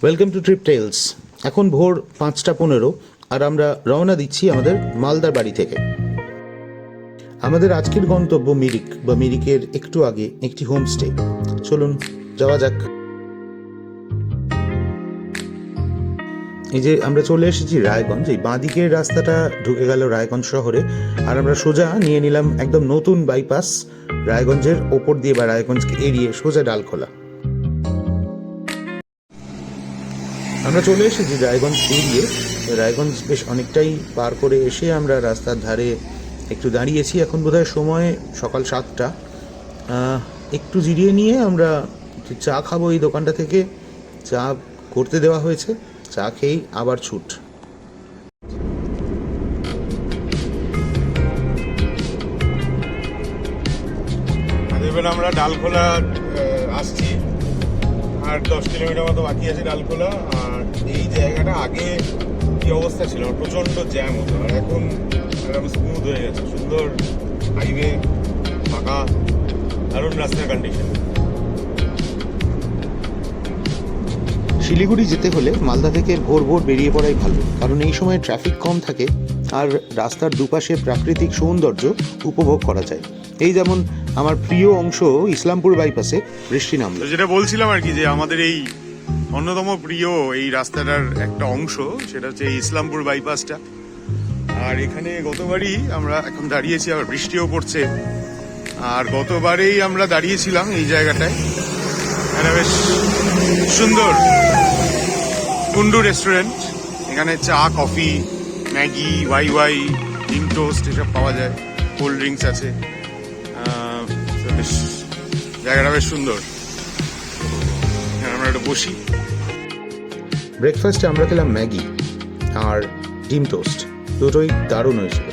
Welcome to trip tales. এখন ভোর 5:15 আর আমরা রওনা দিচ্ছি আমাদের মালদার বাড়ি থেকে। আমাদের আজকের গন্তব্য মিরিক বা মিরিকের একটু আগে একটি হোমস্টে। চলুন যাওয়া যাক। এই যে আমরা চলে এসেছি রায়গঞ্জ। এই বাঁদিকের রাস্তাটা ঢুকে গেল রায়গঞ্জ শহরে, আর আমরা সোজা নিয়ে নিলাম একদম নতুন বাইপাস রায়গঞ্জের ওপর দিয়ে বা রায়গঞ্জকে এড়িয়ে সোজা ডালখোলা। আমরা চলে এসেছি রায়গঞ্জ এড়িয়ে। রায়গঞ্জ বেশ অনেকটাই পার করে এসে আমরা রাস্তার ধারে একটু দাঁড়িয়েছি। এখন বোধহয় সময় সকাল 7টা। একটু জিরিয়ে নিয়ে আমরা চা খাবো এই দোকানটা থেকে। চা করতে দেওয়া হয়েছে, চা খেয়েই আবার ছুট। এবার আমরা ডালখোলা আসছি, আর 10 কিলোমিটার মতো বাকি আছে ডালখোলা। আর এই জায়গাটা আগে কি অবস্থা ছিল, প্রচণ্ড জ্যাম হতো, আর এখন একদম স্মুথ হয়ে গেছে। সুন্দর হাইওয়ে, ফাঁকা, দারুণ রাস্তার কন্ডিশন। শিলিগুড়ি যেতে হলে মালদা থেকে ভোর ভোর বেরিয়ে পড়াই ভালো, কারণ এই সময় ট্রাফিক কম থাকে আর রাস্তার দুপাশে প্রাকৃতিক সৌন্দর্য উপভোগ করা যায়। এই যেমন আমার প্রিয় অংশ ইসলামপুর বাইপাসে বৃষ্টি নামলো। যেটা বলছিলাম আর কি, যে আমাদের এই অন্যতম প্রিয় এই রাস্তাটার একটা অংশ, সেটা হচ্ছে এই ইসলামপুর বাইপাসটা। আর এখানে গতবারই আমরা এখন দাঁড়িয়েছি, আবার বৃষ্টিও পড়ছে। আর গতবারেই আমরা দাঁড়িয়েছিলাম এই জায়গাটায়, এটা বেশ সুন্দর কুন্ডু রেস্টুরেন্ট। এখানে চা, কফি, ম্যাগি, ওয়াই ডিম টোস্ট এসব পাওয়া যায়, কোল্ড ড্রিঙ্কস আছে। বেশ জায়গাটা বেশ সুন্দর। আমরা একটু বসি। ব্রেকফাস্টে আমরা খেলাম ম্যাগি আর ডিম টোস্ট, দুটোই দারুণ হয়েছিল।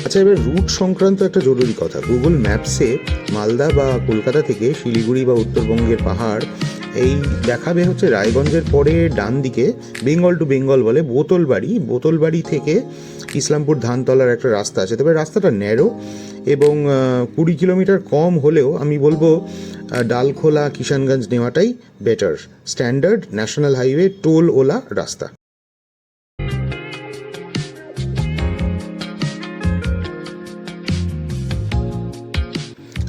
আচ্ছা, এবার রুট সংক্রান্ত একটা জরুরি কথা। গুগল ম্যাপসে মালদা বা কলকাতা থেকে শিলিগুড়ি বা উত্তরবঙ্গের পাহাড় এই দেখাবে হচ্ছে রায়গঞ্জের পরে ডান দিকে বেঙ্গল টু বেঙ্গল বলে বোতলবাড়ি থেকে ইসলামপুর ধানতলার একটা রাস্তা আছে। তবে রাস্তাটা ন্যারো এবং 20 কিলোমিটার কম হলেও আমি বলবো ডালখোলা কিষানগঞ্জ নেওয়াটাই better. Standard national highway toll OLA রাস্তা।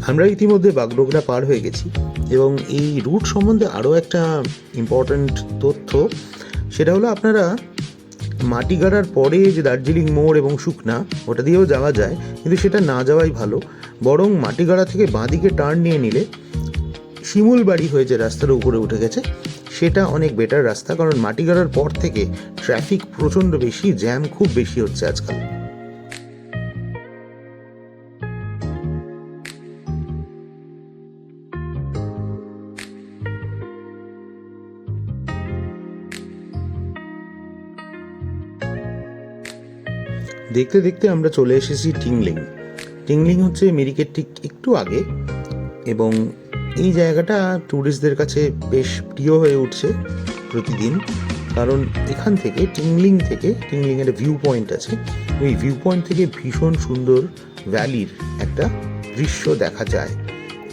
আমরা ইতিমধ্যে বাগডোগরা পার হয়ে গেছি এবং এই রুট সম্বন্ধে আরও একটা ইম্পর্ট্যান্ট তথ্য, সেটা হলো আপনারা মাটিগাড়ার পরে যে দার্জিলিং মোড় এবং শুকনা, ওটা দিয়েও যাওয়া যায়, কিন্তু সেটা না যাওয়াই ভালো। বরং মাটিগাড়া থেকে বাঁদিকে টার্ন নিয়ে নিলে শিমুলবাড়ি হয়ে যে রাস্তার উপরে উঠে গেছে, সেটা অনেক বেটার রাস্তা। কারণ মাটিগাড়ার পর থেকে ট্রাফিক প্রচণ্ড বেশি, জ্যাম খুব বেশি হচ্ছে আজকাল। দেখতে দেখতে আমরা চলে এসেছি টিংলিং হচ্ছে মিরিকের ঠিক একটু আগে, এবং এই জায়গাটা ট্যুরিস্টদের কাছে বেশ প্রিয় হয়ে উঠছে প্রতিদিন। কারণ এখান থেকে টিংলিংয়ের ভিউ পয়েন্ট আছে, ওই ভিউ পয়েন্ট থেকে ভীষণ সুন্দর ভ্যালির একটা দৃশ্য দেখা যায়,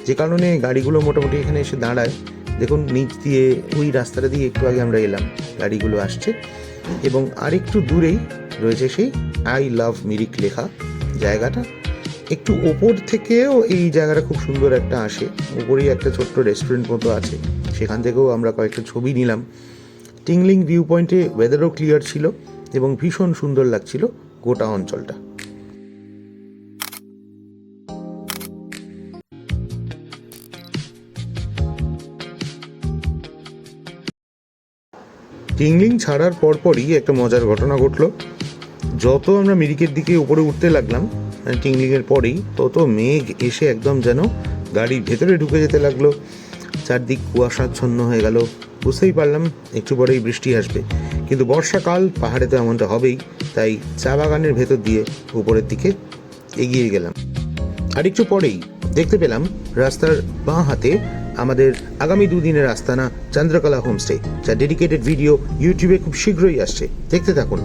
যে কারণে গাড়িগুলো মোটামুটি এখানে এসে দাঁড়ায়। দেখুন নিচ দিয়ে ওই রাস্তাটা দিয়ে একটু আগে আমরা এলাম, গাড়িগুলো আসছে, এবং আরেকটু দূরেই রয়েছে সেই আই লাভ মিরিক লেখা জায়গাটা। একটু ওপর থেকেও এই জায়গাটা খুব সুন্দর একটা আসে। ওপরেই একটা ছোট্ট রেস্টুরেন্ট মতো আছে, সেখান থেকেও আমরা কয়েকটা ছবি নিলাম। টিংলিং ভিউ পয়েন্টে ওয়েদারও ক্লিয়ার ছিল এবং ভীষণ সুন্দর লাগছিল গোটা অঞ্চলটা। টিংলিং ছাড়ার পরপরই একটা মজার ঘটনা ঘটলো। যত আমরা মিরিকের দিকে উপরে উঠতে লাগলাম টিংলিংয়ের পরেই, তত মেঘ এসে একদম যেন গাড়ির ভেতরে ঢুকে যেতে লাগলো। চারদিক কুয়াশাচ্ছন্ন হয়ে গেল। বুঝতেই পারলাম একটু পরেই বৃষ্টি আসবে, কিন্তু বর্ষাকাল, পাহাড়ে তো এমনটা হবেই। তাই চা বাগানের ভেতর দিয়ে উপরের দিকে এগিয়ে গেলাম। আর একটু পরেই দেখতে পেলাম রাস্তার বাঁ হাতে আমাদের আগামী 2 দিনের আস্তানা চন্দ্রকলা হোমস্টে, যার ডেডিকেটেড ভিডিও ইউটিউবে খুব শীঘ্রই আসছে। দেখতে থাকুন।